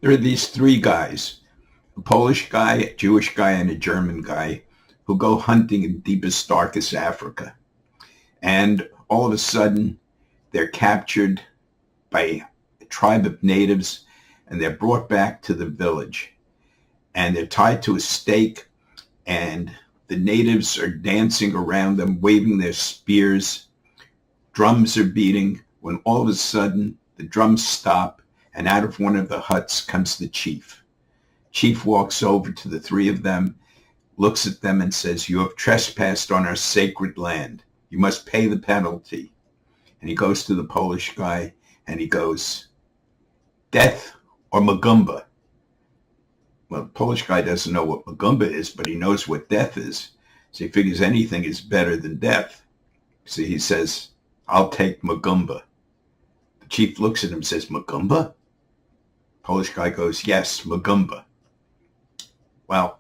There are these three guys, a Polish guy, a Jewish guy, and a German guy, who go hunting in deepest, darkest Africa. And all of a sudden, they're captured by a tribe of natives, and they're brought back to the village. And they're tied to a stake, and the natives are dancing around them, waving their spears. Drums are beating, when all of a sudden the drums stop, and out of one of the huts comes the chief. Chief walks over to the three of them, looks at them and says, "You have trespassed on our sacred land. You must pay the penalty." And he goes to the Polish guy and he goes, "Death or Magumba?" Well, the Polish guy doesn't know what Magumba is, but he knows what death is. So he figures anything is better than death. So he says, "I'll take Magumba." The chief looks at him and says, "Magumba?" Polish guy goes, "Yes, Magumba." Well,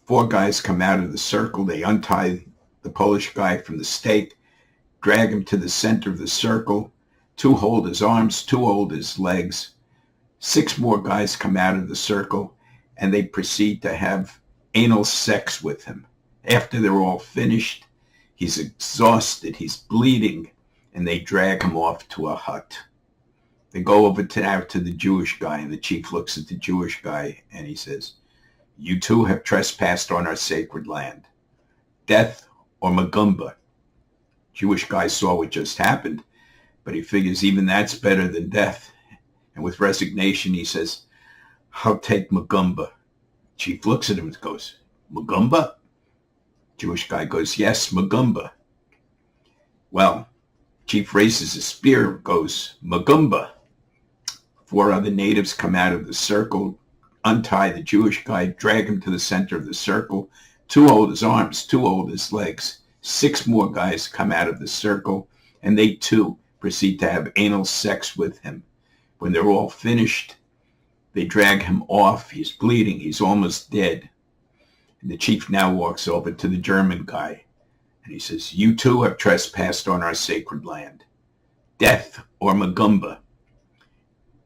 four guys come out of the circle. They untie the Polish guy from the stake, drag him to the center of the circle. Two hold his arms, two hold his legs. Six more guys come out of the circle, and they proceed to have anal sex with him. After they're all finished, he's exhausted, he's bleeding, and they drag him off to a hut. They go over to the Jewish guy, and the chief looks at the Jewish guy, and he says, "You two have trespassed on our sacred land. Death or Magumba?" Jewish guy saw what just happened, but he figures even that's better than death. And with resignation, he says, "I'll take Magumba." Chief looks at him and goes, "Magumba?" Jewish guy goes, "Yes, Magumba." Well, Chief raises his spear, goes, "Magumba." Four other natives come out of the circle, untie the Jewish guy, drag him to the center of the circle. Two hold his arms, two hold his legs. Six more guys come out of the circle, and they too proceed to have anal sex with him. When they're all finished, they drag him off. He's bleeding. He's almost dead. And the chief now walks over to the German guy, and he says, "You two have trespassed on our sacred land. Death or Magumba?"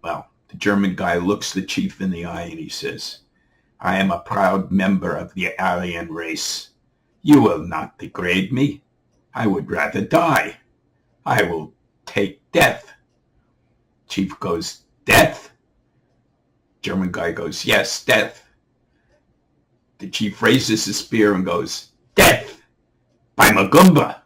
Well, the German guy looks the chief in the eye and he says, "I am a proud member of the Aryan race. You will not degrade me. I would rather die. I will take death." Chief goes, "Death?" German guy goes, "Yes, death." The chief raises his spear and goes, "Death by Magumba."